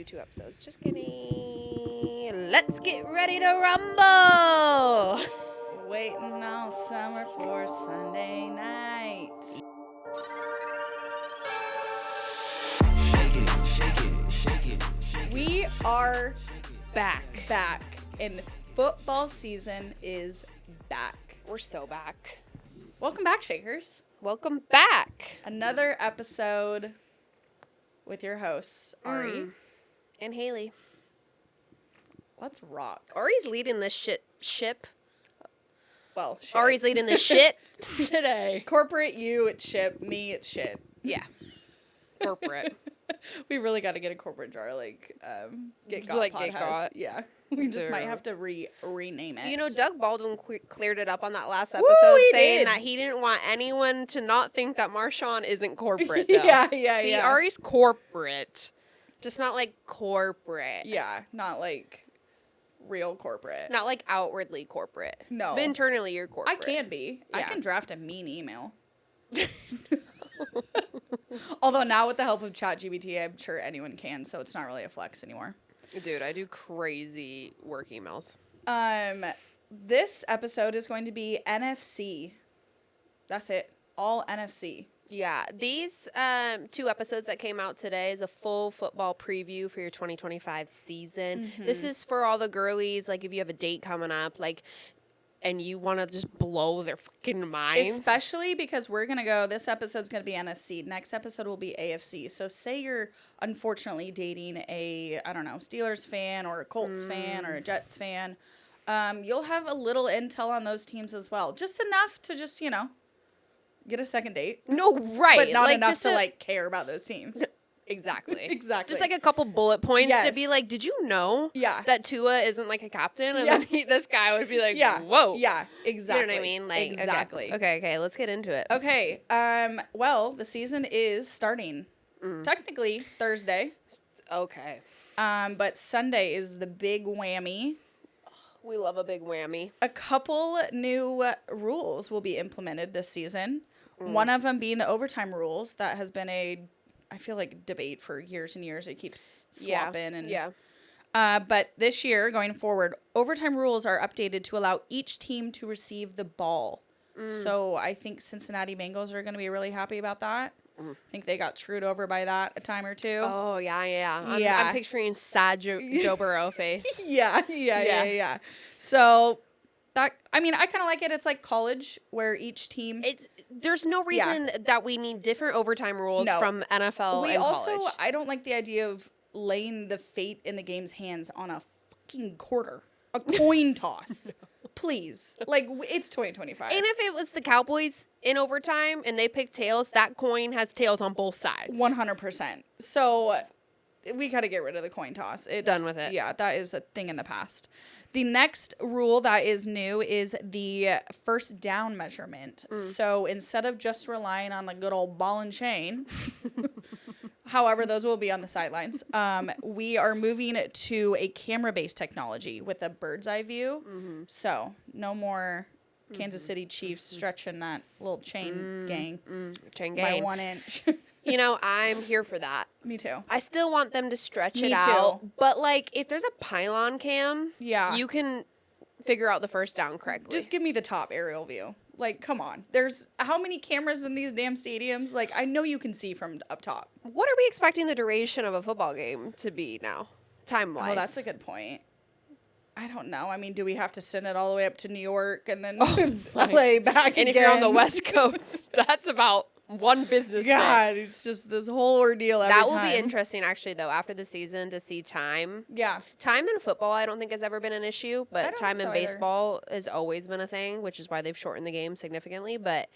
2 episodes. Just kidding. Let's get ready to rumble. Waiting all summer for Sunday night. Shake it, shake it, shake it, shake it. We are Back. and football season is back. We're so back. Welcome back, Shakers. Welcome back. Another episode with your hosts, Ari. And Haley. Let's rock. Ari's leading this ship. Well, shit. Ari's leading the shit today. Corporate, you, it's ship. Me, it's shit. Yeah. Corporate. We really got to get a corporate jar, Get Got Like Pod Get House. Got. Yeah. We just might Dude. have to rename it. You know, Doug Baldwin cleared it up on that last Woo, episode, he saying did. that he didn't want anyone to not think that Marshawn isn't corporate, though. Yeah. See, Ari's corporate. Just not like corporate. Yeah, not like real corporate. Not like outwardly corporate. No. But internally, you're I corporate. can be. I Yeah. can draft a mean email. Although now with the help of ChatGPT, I'm sure anyone can, so it's not really a flex anymore. Dude, I do crazy work emails. This episode is going to be NFC. That's it. All NFC. Yeah, these 2 episodes that came out today is a full football preview for your 2025 season. This is for all the girlies, like if you have a date coming up, and you want to just blow their fucking minds. Especially because we're going to go, this episode's going to be NFC. Next episode will be AFC. So say you're unfortunately dating a, I don't know, Steelers fan or a Colts fan or a Jets fan. You'll have a little intel on those teams as well. Just enough to just, get a second date. No, right. But not enough just to care about those teams. Exactly. Exactly. Just like a couple bullet points to Yes. be like, did you know Yeah. that Tua isn't like a captain? And Yeah. then this guy would be like, Yeah. whoa. Yeah, exactly. You know what I mean? Like, exactly. Okay, let's get into it. Okay. Well, the season is starting technically Thursday. Okay. But Sunday is the big whammy. We love a big whammy. A couple new rules will be implemented this season. One of them being the overtime rules. That has been I feel like, debate for years and years. It keeps swapping. Yeah. But this year, going forward, overtime rules are updated to allow each team to receive the ball. So I think Cincinnati Bengals are going to be really happy about that. I think they got screwed over by that a time or two. Oh, yeah. Yeah. I'm picturing sad Joe Burrow face. Yeah. So that, I kind of like it. It's like college where each team. There's no reason that we need different overtime rules from NFL and college. I don't like the idea of laying the fate in the game's hands on a fucking quarter, a coin toss. Please. It's 2025. And if it was the Cowboys in overtime and they pick tails, that coin has tails on both sides. 100%. So we got to get rid of the coin toss. It's Done with it. Yeah, that is a thing in the past. The next rule that is new is the first down measurement. So instead of just relying on the good old ball and chain, however, those will be on the sidelines, we are moving to a camera-based technology with a bird's eye view. So no more Kansas City Chiefs stretching that little chain gang Chain by gang. 1 inch. I'm here for that. Me too. I still want them to stretch Me it too. out. But, if there's a pylon cam, Yeah. you can figure out the first down correctly. Just give me the top aerial view. Come on. There's how many cameras in these damn stadiums? I know you can see from up top. What are we expecting the duration of a football game to be now, time-wise? Oh, that's a good point. I don't know. Do we have to send it all the way up to New York and then LA back And again? if you're on the West Coast, that's about one business day. God, it's just this whole ordeal every That will time. be interesting, actually, though, after the season to see time. Yeah. Time in football, I don't think has ever been an issue, I but don't time think in so either. baseball has always been a thing, which is why they've shortened the game significantly. But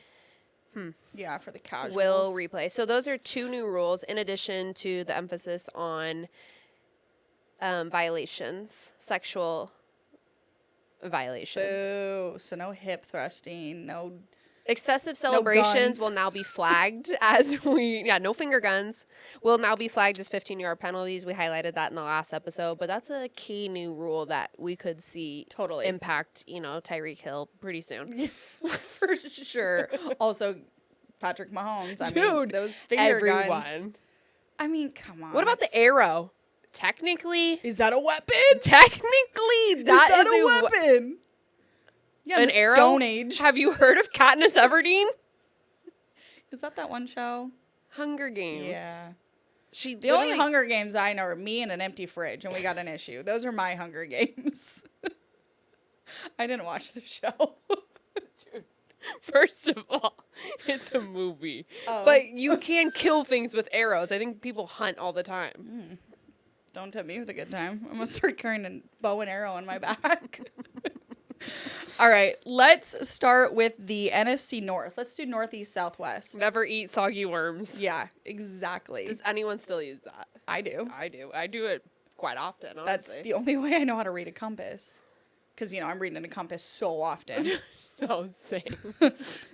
Yeah, for the casuals. will replay. So those are 2 new rules in addition to the emphasis on violations, sexual violations. Boo. So no hip thrusting, no. Excessive celebrations guns. will now be flagged no finger guns will now be flagged as 15-yard penalties. We highlighted that in the last episode, but that's a key new rule that we could see Totally. impact, Tyreek Hill pretty soon. For sure. Also, Patrick Mahomes. Dude, those finger everyone. guns. Come on. What about the arrow? technically, Is that a weapon? technically, that is a weapon? Yeah, An the arrow? Stone Age. Have you heard of Katniss Everdeen? Is that one show? Hunger Games. Yeah. She The only literally- Hunger Games I know are me and an empty fridge, and we got an issue. Those are my Hunger Games. I didn't watch the show. Dude, first of all, it's a movie. Oh. But you can kill things with arrows. I think people hunt all the time. Don't tempt me with a good time. I'm going to start carrying a bow and arrow on my back. All right, let's start with the NFC North. Let's do Northeast, Southwest. Never eat soggy worms. Yeah, exactly. Does anyone still use that? I do. I do. I do it quite often, honestly. That's the only way I know how to read a compass. Because, I'm reading a compass so often. Oh, same.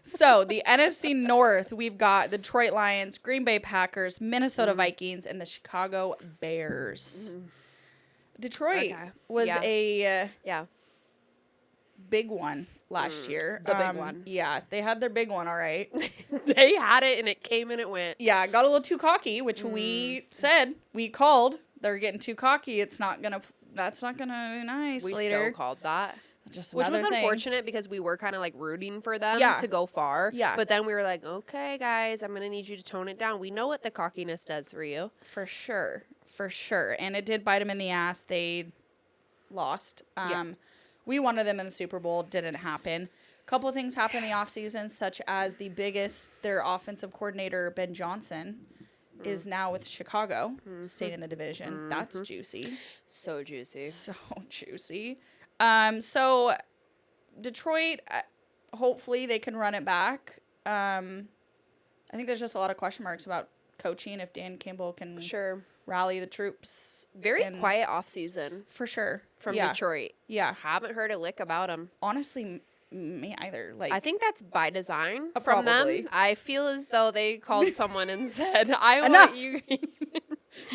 So, the NFC North, we've got the Detroit Lions, Green Bay Packers, Minnesota Vikings, and the Chicago Bears. Detroit was Yeah. a Yeah. big one last year. the big one. Yeah, they had their big one, all right. They had it and it came and it went. Yeah, got a little too cocky, which we said, we called. They're getting too cocky. That's not gonna be nice We later. so called that. Just Which was another thing. unfortunate because we were kind of like rooting for them Yeah. to go far. Yeah. But then we were like, okay, guys, I'm going to need you to tone it down. We know what the cockiness does for you. For sure. For sure. And it did bite them in the ass. They lost. We wanted them in the Super Bowl. Didn't happen. A couple of things happened in the offseason, such as their offensive coordinator, Ben Johnson, is now with Chicago, staying in the division. That's juicy. So juicy. So juicy. So Detroit, hopefully they can run it back. I think there's just a lot of question marks about coaching, if Dan Campbell can Sure. rally the troops. Very and- quiet offseason For sure. from Yeah. Detroit. Yeah. Haven't heard a lick about them. Honestly, me either. Like, I think that's by design from Probably. them. I feel as though they called someone and said, I Enough. want you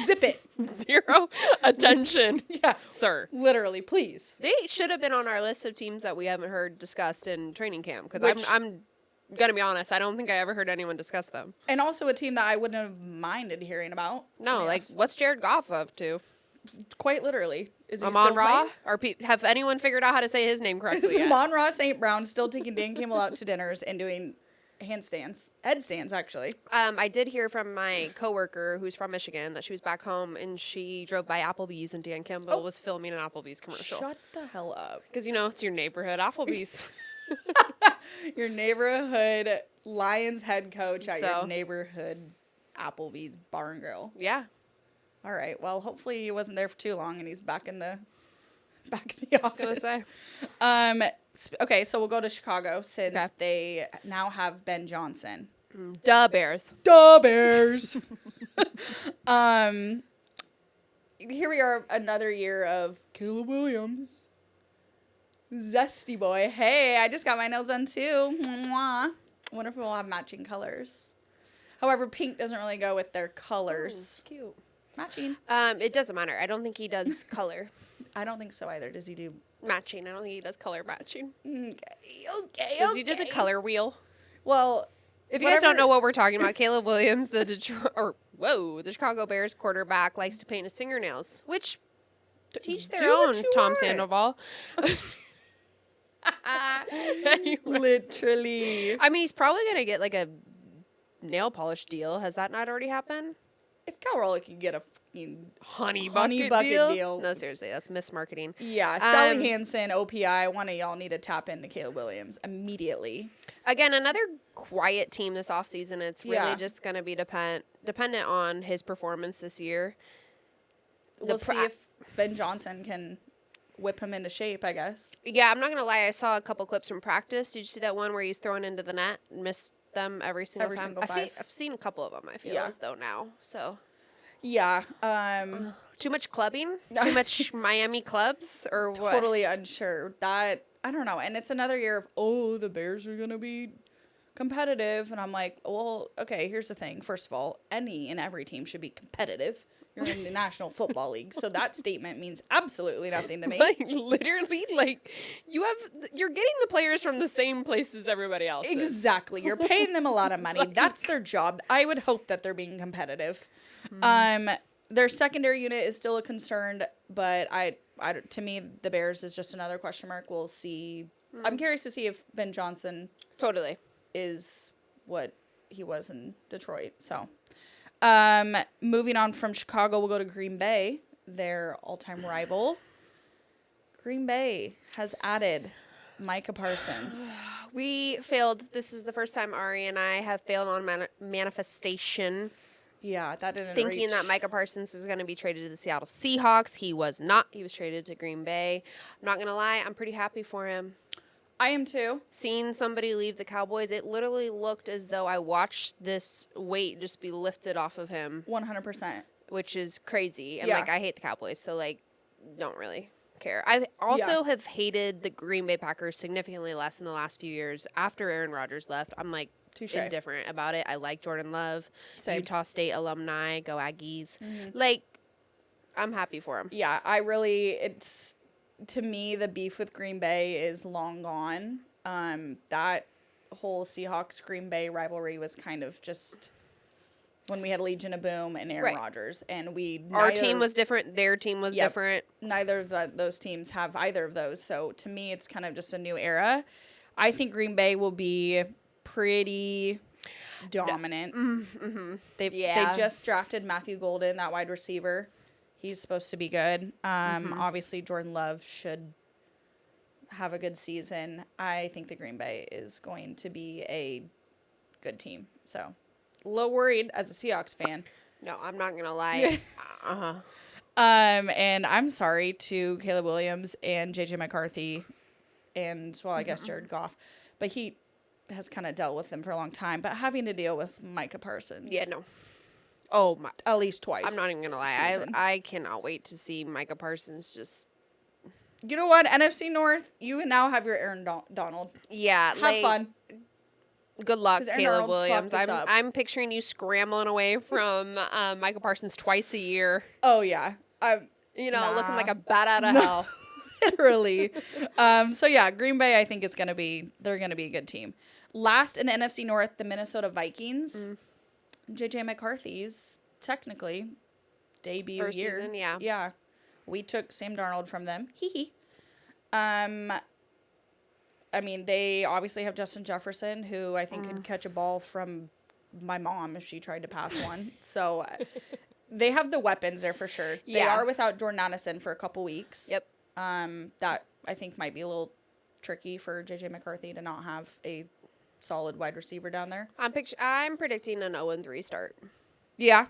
zip it. zero attention, Yeah. sir. Literally, please. They should have been on our list of teams that we haven't heard discussed in training camp because Which- I'm going to be honest. I don't think I ever heard anyone discuss them. And also a team that I wouldn't have minded hearing about. No, I mean, like, what's Jared Goff up to? quite literally. Is he Amon still Ra? playing? Or have anyone figured out how to say his name correctly Is yet? Amon Ra St. Brown still taking Dan Campbell out to dinners and doing headstands, actually? I did hear from my coworker who's from Michigan that she was back home and she drove by Applebee's and Dan Campbell was filming an Applebee's commercial. Shut the hell up. Because, it's your neighborhood Applebee's. Your neighborhood Lions head coach at your So- neighborhood Applebee's bar and grill. Yeah. All right. Well, hopefully he wasn't there for too long and he's back in the office. gonna say. Okay, so we'll go to Chicago since Okay. they now have Ben Johnson. Duh, Bears. Duh, Bears. Here we are, another year of Caleb Williams. Zesty boy. Hey, I just got my nails done too. Mwah. I wonder if we'll have matching colors. However, pink doesn't really go with their colors. Cute. Matching. It doesn't matter. I don't think he does color I don't think so either. Does he do? matching. I don't think he does color matching. Okay. Because you did the color wheel. Well, If you guys don't know what we're talking about, Caleb Williams, the Chicago Bears quarterback, likes to paint his fingernails, which teach their Do what own, you Tom want. Sandoval. Anyways. literally. I mean, he's probably going to get like a nail polish deal. Has that not already happened? If Cal Raleigh could get a fucking Honey bucket deal. No, seriously, that's mismarketing. yeah, Sally Hansen, OPI, one of y'all need to tap into Caleb Williams immediately. Again, another quiet team this offseason. It's really Yeah. just going to be dependent on his performance this year. We'll see if Ben Johnson can whip him into shape, I guess. Yeah, I'm not going to lie. I saw a couple clips from practice. Did you see that one where he's throwing into the net and missed them every single Every time? single five. I've seen a couple of them, I feel Yeah. as though now. So, Yeah, too much clubbing? Too much Miami clubs? Or what? totally unsure. That, I don't know. And it's another year of, the Bears are going to be competitive. And I'm like, well, okay, here's the thing. First of all, any and every team should be competitive. You're in the National Football League. So that statement means absolutely nothing to me. Like, literally, like, you're getting the players from the same place as everybody else is. Exactly. You're paying them a lot of money. That's their job. I would hope that they're being competitive. Their secondary unit is still a concern, but to me, the Bears is just another question mark. We'll see. I'm curious to see if Ben Johnson Totally. is what he was in Detroit. So, moving on from Chicago, we'll go to Green Bay, their all-time rival. Green Bay has added Micah Parsons. We failed. This is the first time Ari and I have failed on manifestation. Yeah, that didn't Thinking reach. that Micah Parsons was going to be traded to the Seattle Seahawks. He was not. He was traded to Green Bay. I'm not going to lie. I'm pretty happy for him. I am too. Seeing somebody leave the Cowboys, it literally looked as though I watched this weight just be lifted off of him, 100%. which is crazy. And, Yeah. like, I hate the Cowboys, so, like, don't really care. I also have hated the Green Bay Packers significantly less in the last few years. After Aaron Rodgers left, I'm, like, Touche. indifferent about it. I like Jordan Love, Same. Utah State alumni, go Aggies. Like, I'm happy for him. Yeah, it's, to me, the beef with Green Bay is long gone. That whole Seahawks Green Bay rivalry was kind of just when we had Legion of Boom and Aaron Right. Rodgers, and Our team was different. Their team was Yep. different. neither of those teams have either of those. So to me, it's kind of just a new era. I think Green Bay will be pretty dominant. They just drafted Matthew Golden, that wide receiver. He's supposed to be good. Obviously, Jordan Love should have a good season. I think the Green Bay is going to be a good team. So, a little worried as a Seahawks fan. No, I'm not gonna lie. And I'm sorry to Caleb Williams and JJ McCarthy and, well, I guess Jared Goff. But he has kind of dealt with them for a long time. But having to deal with Micah Parsons. Yeah, no. Oh my! At least twice. I'm not even gonna lie. season. I cannot wait to see Micah Parsons just. You know what? NFC North, you now have your Aaron Donald. Yeah, Have fun. Good luck, 'Cause Aaron Caleb Donald Williams. fucked us up. I'm picturing you scrambling away from Micah Parsons twice a year. Oh, yeah. Looking like a bat out of hell. Literally. So, yeah, Green Bay, I think they're going to be a good team. Last in the NFC North, the Minnesota Vikings. JJ McCarthy's technically debut First year. season, yeah. Yeah. We took Sam Darnold from them. Hee hee. I mean, they obviously have Justin Jefferson, who I think could catch a ball from my mom if she tried to pass one. So they have the weapons there for sure. They Yeah. are without Jordan Addison for a couple weeks. Yep. That I think might be a little tricky for JJ McCarthy to not have a solid wide receiver down there. I'm predicting an 0-3 start. Yeah.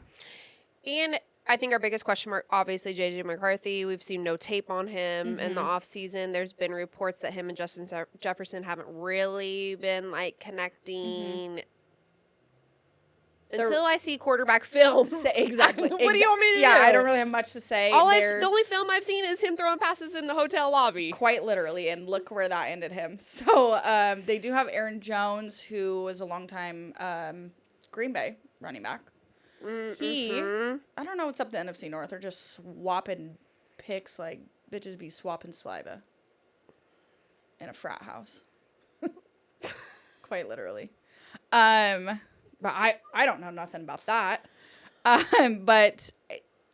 And I think our biggest question mark, obviously, J.J. McCarthy. We've seen no tape on him in the offseason. There's been reports that him and Justin Jefferson haven't really been, like, connecting until I see quarterback film. Exactly. What do you want me to do? Yeah, I don't really have much to say. The only film I've seen is him throwing passes in the hotel lobby. Quite literally, and look where that ended him. So they do have Aaron Jones, who was a longtime Green Bay running back. I don't know what's up the NFC North. They're just swapping picks like bitches be swapping saliva in a frat house. Quite literally. But I don't know nothing about that. But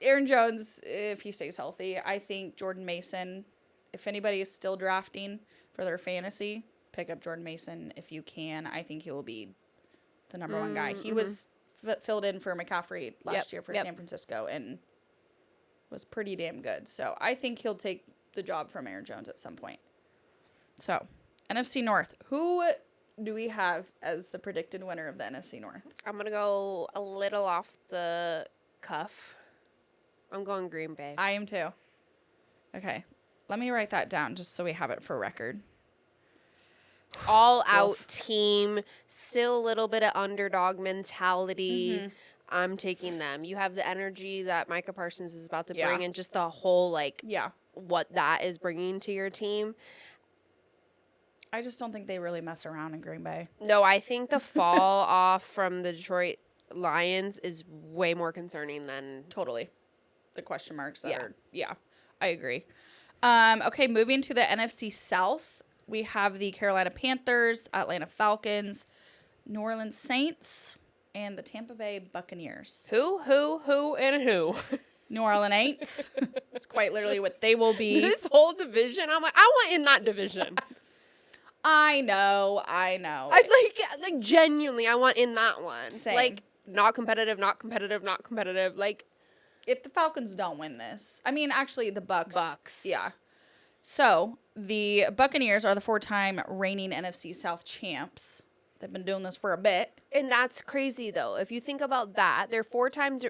Aaron Jones, if he stays healthy, I think Jordan Mason, if anybody is still drafting for their fantasy, pick up Jordan Mason if you can. I think he will be the number one guy. He was filled in for McCaffrey last year for San Francisco and was pretty damn good. So I think he'll take the job from Aaron Jones at some point. So, NFC North. Who do we have as the predicted winner of the NFC North? I'm going to go a little off the cuff. I'm going Green Bay. I am too. Okay. Let me write that down just so we have it for record. All out team, still a little bit of underdog mentality. I'm taking them. You have the energy that Micah Parsons is about to bring and just the whole, what that is bringing to your team. I just don't think they really mess around in Green Bay. No, I think the fall off from the Detroit Lions is way more concerning than... Totally. The question marks that are... Yeah, I agree. Okay, moving to the NFC South. We have the Carolina Panthers, Atlanta Falcons, New Orleans Saints, and the Tampa Bay Buccaneers. Who, and who? New Orleans Aints. It's quite literally what they will be. This whole division, I'm like, I want in that division. I know. I like genuinely, I want in that one. Same. Like, not competitive, not competitive, not competitive. Like, if the Falcons don't win this, I mean, actually, the Bucks. Bucks. Yeah. So the Buccaneers are the 4-time reigning NFC South champs. They've been doing this for a bit. and that's crazy though. If you think about that, they're 4 times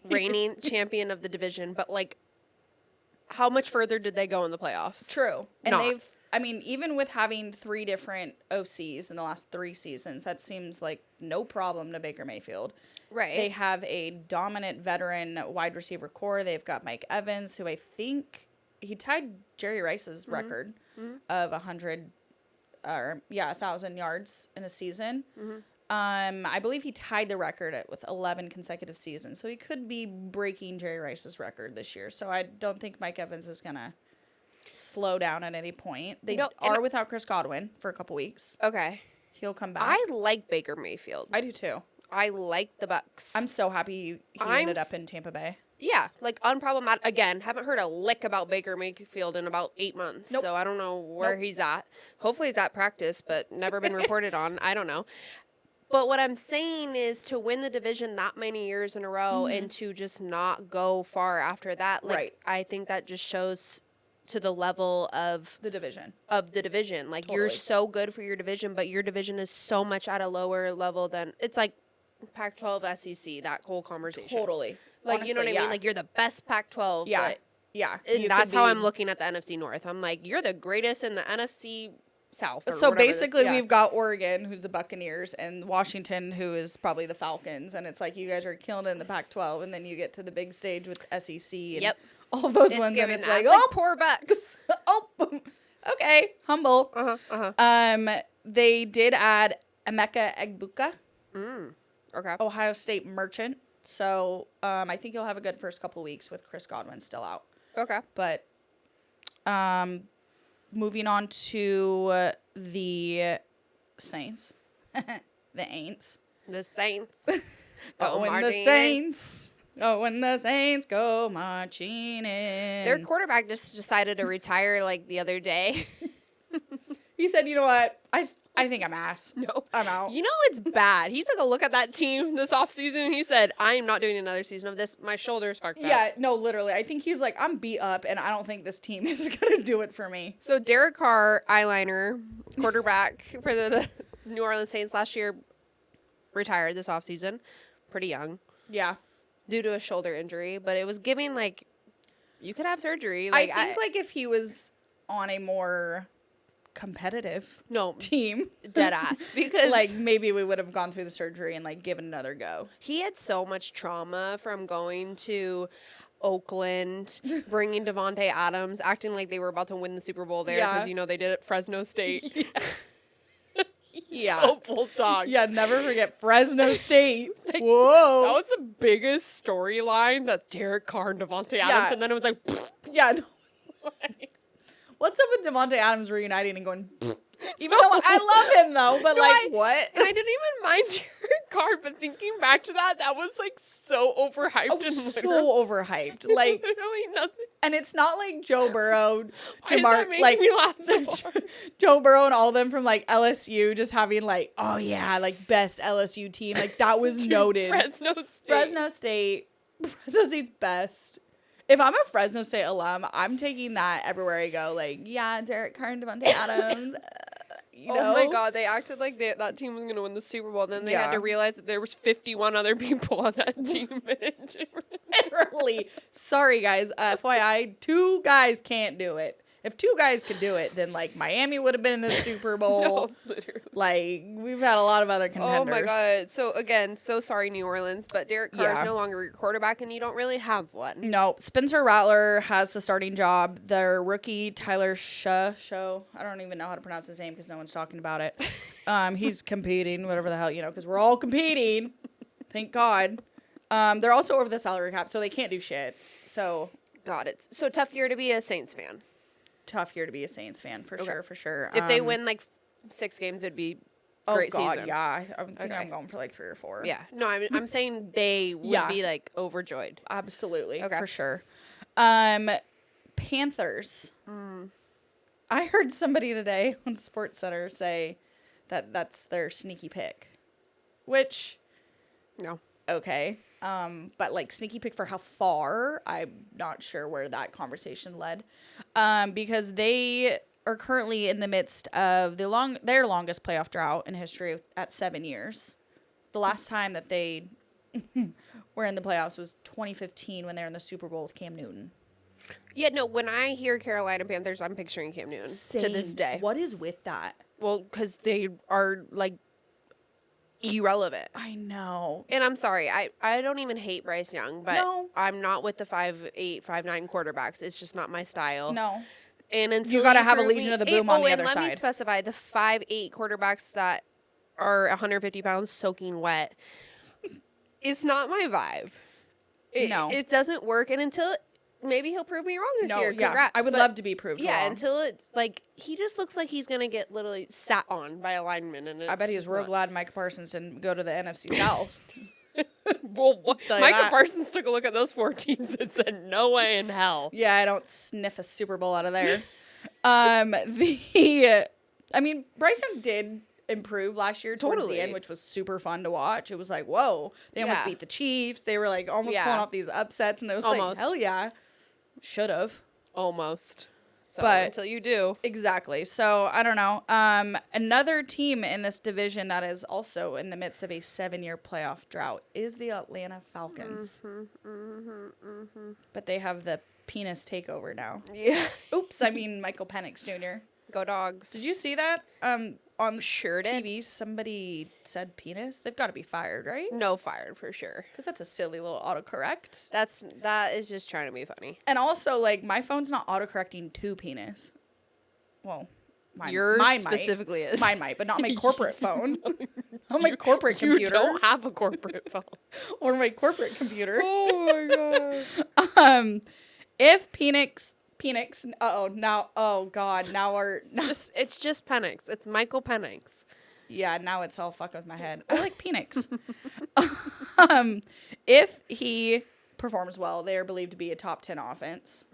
reigning champion of the division, but like, how much further did they go in the playoffs? True. And Not. even with having 3 different OCs in the last 3 seasons, that seems like no problem to Baker Mayfield. Right. They have a dominant veteran wide receiver core. They've got Mike Evans, who I think he tied Jerry Rice's record of 1,000 yards in a season. I believe he tied the record with 11 consecutive seasons. So he could be breaking Jerry Rice's record this year. So I don't think Mike Evans is going to slow down at any point. They are without Chris Godwin for a couple weeks. Okay. He'll come back. I like Baker Mayfield. I do too. I like the Bucks. I'm so happy he ended up in Tampa Bay. Yeah, like unproblematic. Again, haven't heard a lick about Baker Mayfield in about 8 months. Nope. So I don't know where he's at. Hopefully he's at practice, but never been reported on. I don't know. But what I'm saying is to win the division that many years in a row and to just not go far after that, like, Right. I think that just shows to the level of The division. Like, you're Totally. so good for your division, but your division is so much at a lower level than it's like Pac-12 SEC, that whole conversation. Totally. Like, you know what I Honestly, mean? Like, you're the best Pac-12. Yeah. But, Yeah. and You that's could how be- I'm looking at the NFC North. I'm like, you're the greatest in the NFC South. Or So whatever this- basically, yeah. we've got Oregon, who's the Buccaneers, and Washington, who is probably the Falcons. And it's like you guys are killing it in the Pac-12, and then you get to the big stage with SEC and Yep. all of those It's ones, and giving it's that. like, It's oh, poor Bucks. oh, okay, humble. Uh-huh. They did add Emeka Egbuka, Okay. Ohio State merchant. So I think you'll have a good first couple weeks with Chris Godwin still out. Okay. But moving on to the Saints. The Aints. The Saints. Oh, when the marching in. Saints. Oh, when the Saints go marching in. Their quarterback just decided to retire like the other day. He said, you know what? I think I'm ass. No. I'm out. You know it's bad. He took a look at that team this offseason and he said, I am not doing another season of this. My shoulder's fucked up. Yeah, no, literally. I think he was like, I'm beat up, and I don't think this team is going to do it for me. So Derek Carr, eyeliner, quarterback for the New Orleans Saints last year, retired this offseason. Pretty young. Yeah. Due to a shoulder injury. But it was giving, like, you could have surgery. I think, like, if he was on a more competitive no, team, dead ass. Because, like, maybe we would have gone through the surgery and, like, given another go. he had so much trauma from going to Oakland, bringing Devontae Adams, acting like they were about to win the Super Bowl there because, Yeah. you know, they did it at Fresno State. Yeah. Oh, Bulldog. Yeah, never forget Fresno State. That Whoa. was the biggest storyline, that Derek Carr and Devontae Adams, Yeah. and then it was like, Yeah. What's up with Devontae Adams reuniting and going, even though I love him, though, but, No, like, what? And I didn't even mind Derek Carr, but thinking back to that, that was like so overhyped Oh, and so overhyped. Like, literally nothing. and it's not like Joe Burrow, Why does that make like me laugh so hard? Joe Burrow and all of them from like LSU just having like, oh yeah, like best LSU team. Like that was Dude, noted. Fresno State. Fresno State's best. If I'm a Fresno State alum, I'm taking that everywhere I go. Like, yeah, Derek Carr and Devontae Adams. You know? Oh my God, they acted like that team was going to win the Super Bowl. And then they had Yeah. to realize that there was 51 other people on that team. Literally. Sorry, guys. FYI, 2 guys can't do it. If 2 guys could do it, then like Miami would have been in the Super Bowl. No, literally. Like we've had a lot of other contenders. Oh my God. So again, so sorry, New Orleans, but Derek Carr is Yeah. no longer your quarterback and you don't really have one. No, Spencer Rattler has the starting job. Their rookie Tyler Show. I don't even know how to pronounce his name because no one's talking about it. He's competing, whatever the hell, because we're all competing. Thank God. They're also over the salary cap, so they can't do shit. So God, it's so tough year to be a Saints fan. tough year to be a Saints fan for sure. If they win like 6 games, it'd be great God, season. yeah. I'm thinking Okay. I'm going for like 3 or 4. Yeah. No, I'm saying they would Yeah. be like overjoyed. Absolutely. Okay. For sure. Panthers. I heard somebody today on SportsCenter say that that's their sneaky pick. Which, No. okay. But like sneaky pick for how far, I'm not sure where that conversation led. Because they are currently in the midst of their longest playoff drought in history at 7 years. The last time that they were in the playoffs was 2015 when they were in the Super Bowl with Cam Newton. Yeah, no, when I hear Carolina Panthers, I'm picturing Cam Newton to this day. What is with that? Well, because they are like irrelevant. I know. And I'm sorry, I don't even hate Bryce Young, but No. I'm not with the 5'8", 5'9" quarterbacks. It's just not my style. No. And until You gotta have a prove Legion me- of the Boom on the and other let me side. specify the 5'8" quarterbacks that are 150 pounds soaking wet. It's not my vibe. No. It doesn't work. And until maybe he'll prove me wrong this year. Yeah. Congrats. I would but love to be proved yeah, wrong. until it like he just looks like he's gonna get literally sat on by a lineman, and I bet it's he's just real not. glad Micah Parsons didn't go to the NFC South. Well, Tell you Micah that. Parsons took a look at those 4 teams and said, "No way in hell." Yeah, I don't sniff a Super Bowl out of there. I mean, Bryce Young did improve last year towards Totally. the end, which was super fun to watch. It was like, whoa, they almost Yeah. beat the Chiefs. They were like almost Yeah. pulling off these upsets, and it was like, Almost. hell yeah, should have. Almost. So But- until you do, Exactly. So I don't know. Another team in this division that is also in the midst of a 7-year playoff drought is the Atlanta Falcons. But they have the penis takeover now. yeah, Oops, I mean Michael Penix Jr. go Dogs. Did you see that? On Sure did. TV, somebody said penis. They've got to be fired, right? No, fired for sure. Because that's a silly little autocorrect. That is just trying to be funny. And also, like, my phone's not autocorrecting to penis. Well, mine Yours might. specifically is. Mine might, but not my corporate phone. On my corporate You computer. don't have a corporate phone. Or my corporate computer. Oh my god. If Penix, It's just Penix. It's Michael Penix. yeah, now it's all fuck with my head. I like Penix. If he performs well, they are believed to be a top 10 offense.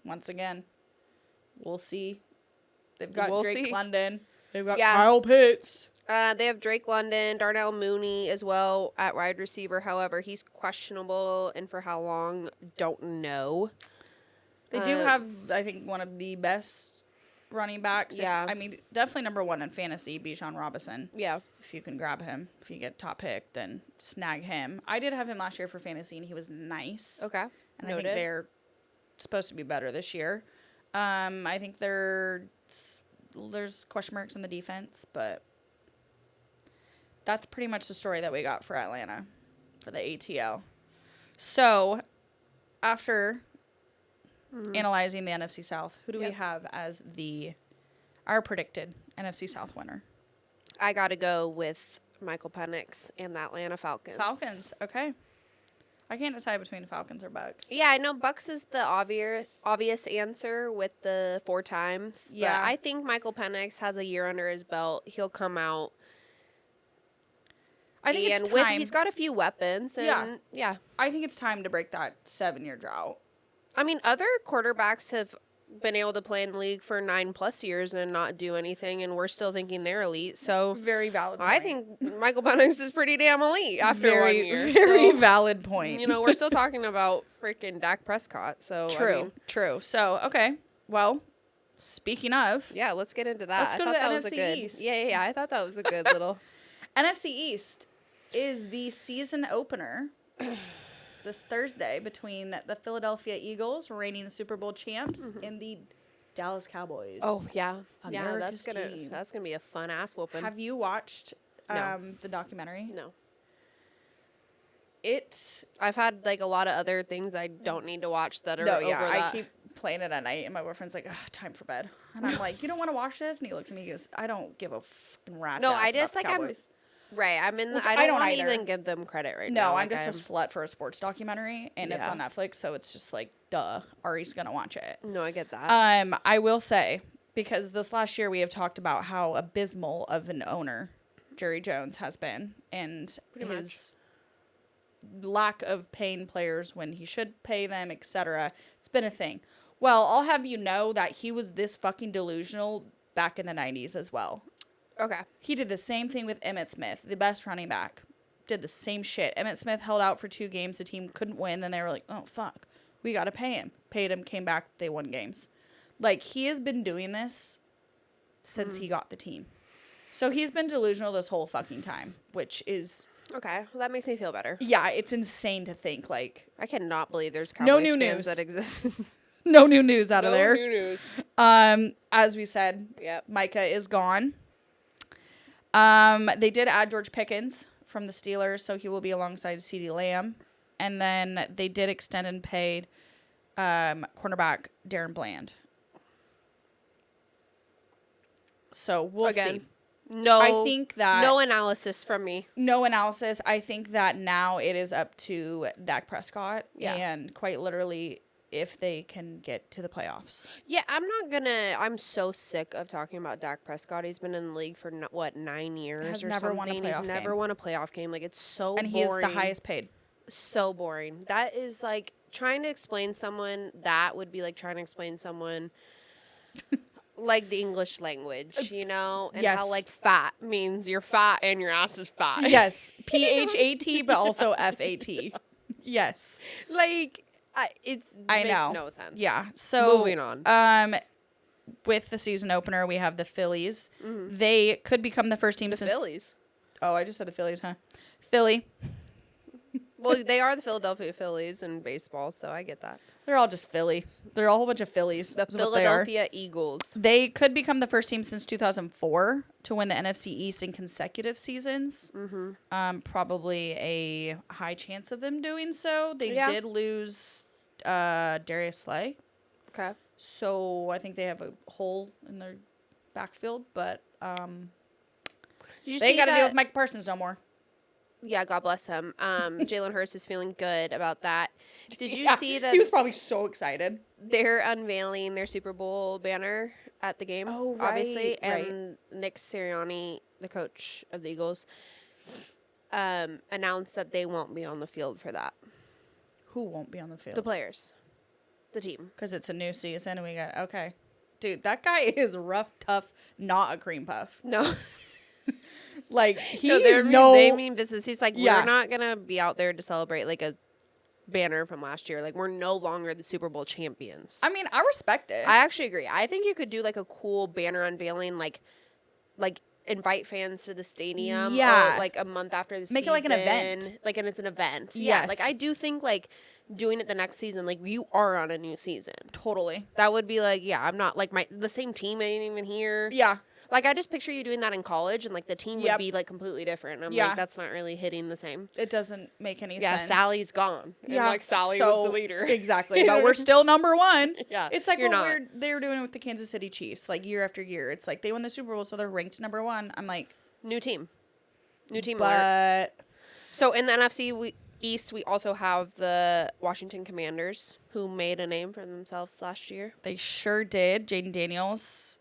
Once again, we'll see. They've got We'll Drake see. London. They've got Yeah. Kyle Pitts. They have Drake London, Darnell Mooney as well at wide receiver. However, he's questionable, and for how long, don't know. They do have, I think, one of the best running backs. Yeah. I mean, definitely number 1 in fantasy, Bijan Robinson. Yeah. If you can grab him, if you get top pick, then snag him. I did have him last year for fantasy, and he was nice. Okay. And I think they're supposed to be better this year. I think there's question marks on the defense, but that's pretty much the story that we got for Atlanta, for the ATL. So, after analyzing the NFC South, who do we Yep. have as our predicted NFC South winner? I got to go with Michael Penix and the Atlanta Falcons. Falcons. Okay. I can't decide between Falcons or Bucks. Yeah, I know Bucks is the obvious answer with the 4 times. Yeah. But I think Michael Penix has a year under his belt. He'll come out. I think it's and time. he's got a few weapons. And yeah. I think it's time to break that 7-year drought. I mean, other quarterbacks have been able to play in the league for 9+ years and not do anything, and we're still thinking they're elite. So Very valid point. I think Michael Penix is pretty damn elite after 1 year. Very So, valid point. you know, we're still talking about freaking Dak Prescott. So True. True. So, okay. Well, speaking of, Yeah, let's get into that. Let's go to I thought the that was a NFC good. East. Yeah. I thought that was a good little. NFC East is the season opener this Thursday between the Philadelphia Eagles, reigning Super Bowl champs, and the Dallas Cowboys. Oh yeah, America's that's team. gonna be a fun ass whooping. Have you watched No. the documentary? No, I've had like a lot of other things I don't need to watch that are No, over yeah, I that. keep playing it at night, and my boyfriend's like, "Ugh, time for bed," and I'm like, "You don't want to watch this?" And he looks at me, he goes, "I don't give a fucking rat's No, ass I about just, the like, I'm- Cowboys." Right, I'm in. Which I I don't don't want to either. even give them credit right No, now. I'm Like, just a slut for a sports documentary, and it's Yeah. on Netflix, so it's just like, duh, Ari's gonna watch it. No, I get that. I will say, Because this last year we have talked about how abysmal of an owner Jerry Jones has been, and Pretty his lack of paying players when he should pay them, etc. It's been a thing. Well, I'll have you know that he was this fucking delusional back in the 90s as well. Okay. He did the same thing with Emmitt Smith, the best running back. Did the same shit. Emmitt Smith held out for 2 games. The team couldn't win. Then they were like, oh, fuck. We got to pay him. Paid him, came back. They won games. Like, he has been doing this since he got the team. So he's been delusional this whole fucking time, which is... Okay. Well, that makes me feel better. Yeah, it's insane to think, like... I cannot believe there's No Cowboys new fans news. that exist. No new news out of No there. new news. As we said, Yep. Micah is gone. They did add George Pickens from the Steelers, so he will be alongside CeeDee Lamb. And then they did extend and paid cornerback Darren Bland. So we'll see. No, I think that no analysis from me. no analysis. I think that now it is up to Dak Prescott, Yeah. and quite literally if they can get to the playoffs. Yeah, I'm so sick of talking about Dak Prescott. He's been in the league for 9 years Has or never won a something. He's playoff never game. won a playoff game. Like, it's so And boring. he is the highest paid. So boring. That is like trying to explain someone that would be like trying to explain someone like the English language, you know? And Yes. how like fat means you're fat and your ass is fat. Yes, PHAT, but also FAT. Yes, Like I makes know. no sense. Yeah. So Moving on. With the season opener, we have the Phillies. They could become the first team The since. Phillies. Oh, I just said the Phillies, huh? Philly. Well, they are the Philadelphia Phillies in baseball, so I get that. They're all just Philly. They're all a whole bunch of Phillies. The is what they are. Philadelphia Eagles. They could become the first team since 2004 to win the NFC East in consecutive seasons. Probably a high chance of them doing so. They Yeah. did lose Darius Slay, Okay. so I think they have a hole in their backfield. But Did you they ain't see got to that? deal with Mike Parsons no more. Yeah, God bless him. Jalen Hurts is feeling good about that. Did you Yeah, see that he was probably so excited? they're unveiling their Super Bowl banner at the game? Oh, obviously, right, and Nick Sirianni, the coach of the Eagles, announced that they won't be on the field for that. Who won't be on the field? The players, the team. Because it's a new season and we got okay. Dude, that guy is rough, tough, not a cream puff. No, Like he no, is they mean business. He's like, Yeah. we're not gonna be out there to celebrate like a banner from last year. Like, we're no longer the Super Bowl champions. I mean, I respect it. I actually agree. I think you could do like a cool banner unveiling, like invite fans to the stadium. Yeah. Or, like a month after the season. Make it like an event. Like, and it's an event. Yeah. Yes. Like, I do think like doing it the next season, like you are on a new season. Totally. That would be like, yeah, I'm not like the same team ain't even here. Yeah. Like, I just picture you doing that in college and like the team would Yep. be like completely different. I'm Yeah. like, that's not really hitting the same. It doesn't make any Yeah, sense. Sally's gone. And like Sally was the leader. Exactly. But we're still number one. Yeah, It's like you're what not. they're doing with the Kansas City Chiefs, like year after year. It's like they won the Super Bowl, so they're ranked number one. I'm like, New team alert. but So in the NFC East, we also have the Washington Commanders, who made a name for themselves last year. they sure did. Jaden Daniels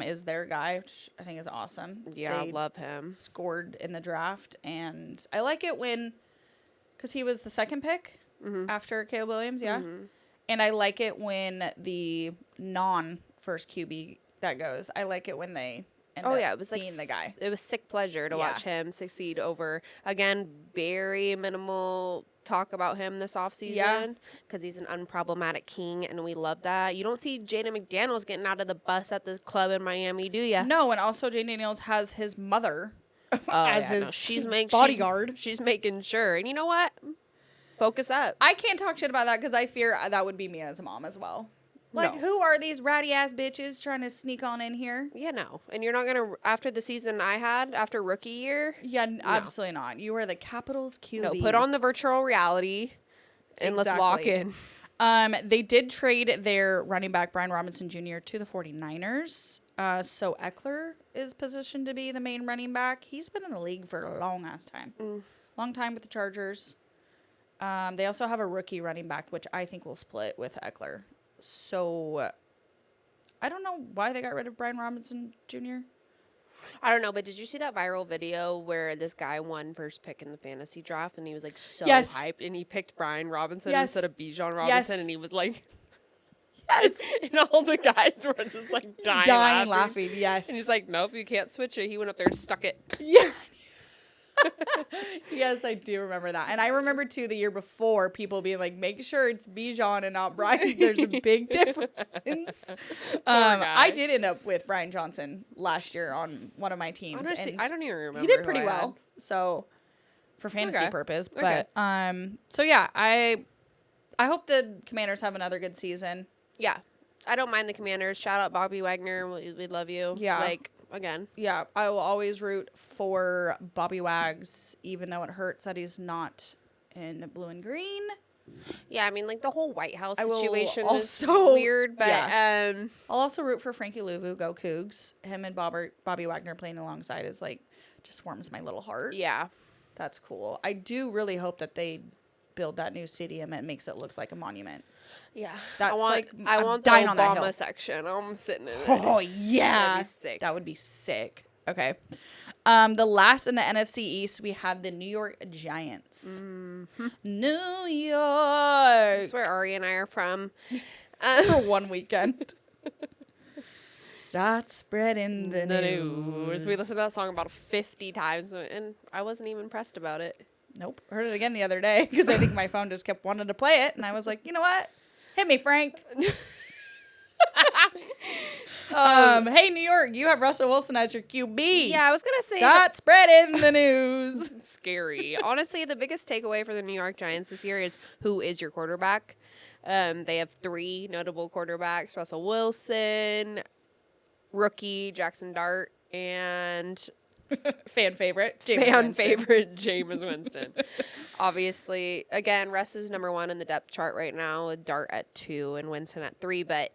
is their guy, which I think is awesome. Yeah, They love him. scored in the draft, and I like it when, because he was the second pick after Caleb Williams, yeah. And I like it when the non-first QB that goes. I like it when they end up It was like being the guy. It was sick pleasure to Yeah. watch him succeed over, again, very minimal talk about him this offseason. Yeah. Because he's an unproblematic king, and we love that. You don't see Jaden McDaniels getting out of the bus at the club in Miami, do you? No, and also Jaden Daniels has his mother as his no. bodyguard. She's making sure. And you know what? Focus up. I can't talk shit about that because I fear that would be me as a mom as well. Like, No. who are these ratty ass bitches trying to sneak on in here? Yeah, no. And you're not going to, after the season I had, after rookie year, Yeah, absolutely not. You are the Capitals QB. no, put on the virtual reality and let's lock Exactly. in. They did trade their running back, Brian Robinson Jr., to the 49ers. So Eckler is positioned to be the main running back. He's been in the league for a long ass time. Long time with the Chargers. They also have a rookie running back, which I think will split with Eckler. So I don't know why they got rid of Brian Robinson Jr. I don't know, but did you see that viral video where this guy won first pick in the fantasy draft and he was like so Yes. hyped and he picked Brian Robinson Yes. instead of Bijan Robinson Yes. and he was like, Yes. and all the guys were just like dying laughing. Yes. And he's like, nope, you can't switch it. He went up there and stuck it. yeah. Yes, I do remember that. And I remember, too, the year before, people being like, make sure it's Bijan and not Brian. There's a big difference. I did end up with Brian Johnson last year on one of my teams. Honestly, and I don't even remember. he did who pretty I well. had. So, for fantasy Okay. purpose. Okay. But, so yeah, I hope the Commanders have another good season. Yeah. I don't mind the Commanders. Shout out Bobby Wagner. We love you. Yeah. Like, again. Yeah, I will always root for Bobby Wags, even though it hurts that he's not in blue and green. Yeah, I mean, like, the whole White House I will situation is also- weird, but, I'll also root for Frankie Louvu, go Cougs. Him and Bobby Wagner playing alongside is like, just warms my little heart. yeah. That's cool. I do really hope that they build that new stadium and makes it look like a monument. Yeah. That's I want, like, I I'm want the dying on that hill. Obama section. I'm sitting in it. Oh, yeah. That'd be sick. That would be sick. Okay. The last in the NFC East, we have the New York Giants. Mm-hmm. New York. That's where Ari and I are from. For one weekend. Start spreading the news. We listened to that song about 50 times, and I wasn't even impressed about it. Nope. Heard it again the other day because I think my phone just kept wanting to play it. And I was like, you know what? Hit me, Frank. Hey, New York, you have Russell Wilson as your QB. Yeah, I was going to say Start spreading the news. scary. Honestly, the biggest takeaway for the New York Giants this year is who is your quarterback. They have 3 notable quarterbacks: Russell Wilson, rookie Jackson Dart, and Fan favorite. Jameis fan Winston. favorite Jameis Winston. Obviously, again, Russ is number 1 in the depth chart right now, with Dart at 2 and Winston at 3. But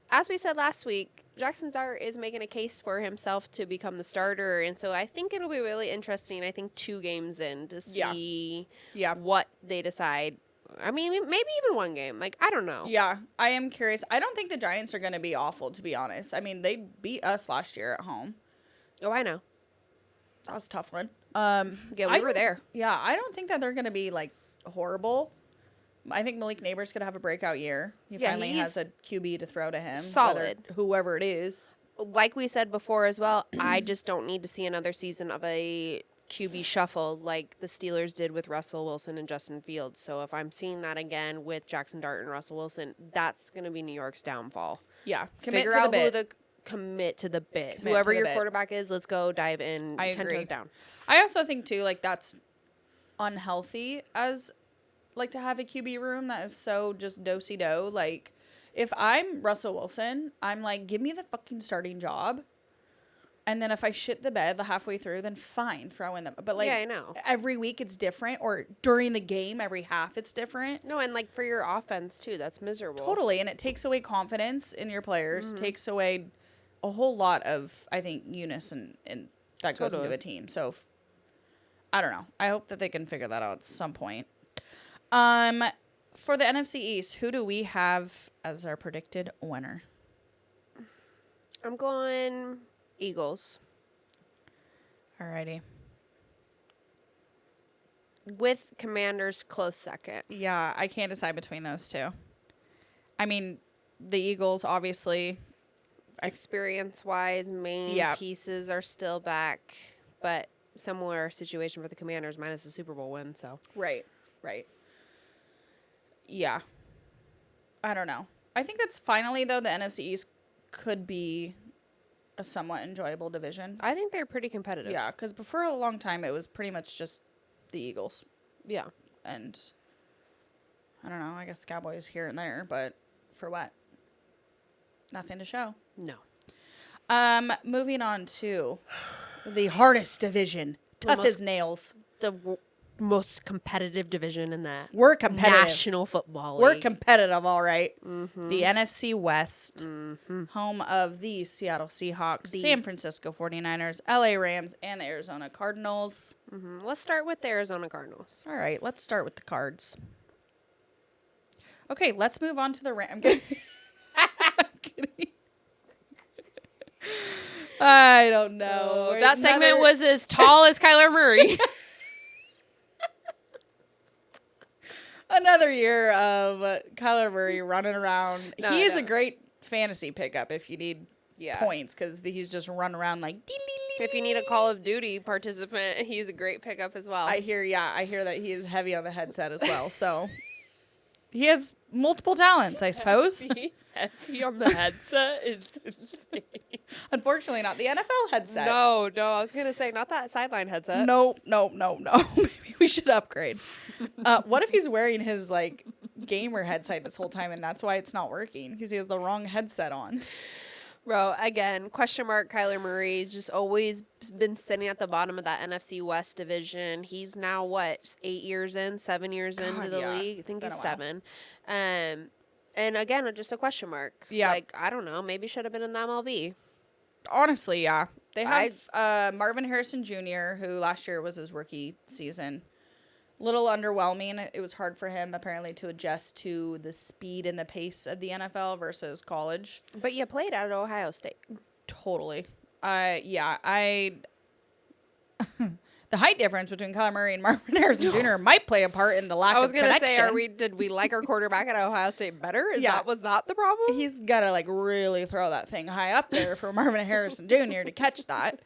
as we said last week, Jackson Dart is making a case for himself to become the starter, and so I think it'll be really interesting. I think 2 games in to see Yeah. what they decide. I mean, maybe even 1 game. Like, I don't know. Yeah, I am curious. I don't think the Giants are going to be awful, to be honest. I mean, they beat us last year at home. Oh, I know. That was a tough one. Yeah, I we were don't- there. Yeah, I don't think that they're going to be, like, horrible. I think Malik Neighbors could have a breakout year. He Yeah, finally he's has a QB to throw to him. solid. Whoever it is. Like we said before as well, I just don't need to see another season of a QB shuffle like the Steelers did with Russell Wilson and Justin Fields. So if I'm seeing that again with Jackson Dart and Russell Wilson, that's going to be New York's downfall. Yeah. Figure out who the commit to the bit. Commit Whoever to the your bit. quarterback is, let's go dive in I 10 agree. toes down. I also think, too, like, that's unhealthy as, like, to have a QB room that is so just do-si-do. Like, if I'm Russell Wilson, I'm like, give me the fucking starting job. And then if I shit the bed the halfway through, then fine, throw in them. But, like, Yeah, I know. every week it's different, or during the game, every half it's different. No, and like for your offense too, that's miserable. Totally. And it takes away confidence in your players, takes away a whole lot of, I think, unison and that goes Totally. into a team. So, I don't know. I hope that they can figure that out at some point. For the NFC East, who do we have as our predicted winner? I'm going Eagles Alrighty. with Commanders close second. Yeah, I can't decide between those two. I mean, the Eagles, obviously. Experience wise, main Yeah. pieces are still back, but similar situation for the Commanders minus the Super Bowl win. So Right. Yeah. I don't know. I think that's finally, though, the NFC East could be a somewhat enjoyable division. I think they're pretty competitive. Yeah, because for a long time, it was pretty much just the Eagles. Yeah. And I don't know, I guess Cowboys here and there, but for what? Nothing to show. No. Moving on to the hardest division. Tough most- as nails. The most competitive division in that We're competitive. National Football We're League. competitive, all right. The NFC West, home of the Seattle Seahawks, San Francisco 49ers, LA Rams, and the Arizona Cardinals. Let's start with the Arizona Cardinals. All right, let's start with the cards. Okay, let's move on to the Rams. I'm kidding. I don't know. Oh, that segment was as tall as Kyler Murray. Another year of Kyler Murray running around. No, He is no. a great fantasy pickup if you need Yeah. points because he's just running around like. If you need a Call of Duty participant, he's a great pickup as well. I hear that he is heavy on the headset as well. So he has multiple talents, I suppose. Heavy on the headset is insane. Unfortunately, not the NFL headset. No, I was gonna say not that sideline headset. No. Maybe we should upgrade. What if he's wearing his like gamer headset this whole time and that's why it's not working because he has the wrong headset on? Bro, again, question mark Kyler Murray's just always been sitting at the bottom of that NFC West division. He's now, 7 years into the yeah. league? I think It's he's been a while. 7. And again, just a question mark. Yeah. Like, I don't know. Maybe should have been in the MLB. Honestly, yeah. They have Marvin Harrison Jr., who last year was his rookie season. Little underwhelming. It was hard for him, apparently, to adjust to the speed and the pace of the NFL versus college. But you played at Ohio State. Totally. The height difference between Kyler Murray and Marvin Harrison Jr. might play a part in the lack I was of gonna connection. say, did we like our quarterback at Ohio State better? Yeah. Was that the problem? He's got to, really throw that thing high up there for Marvin Harrison Jr. to catch that.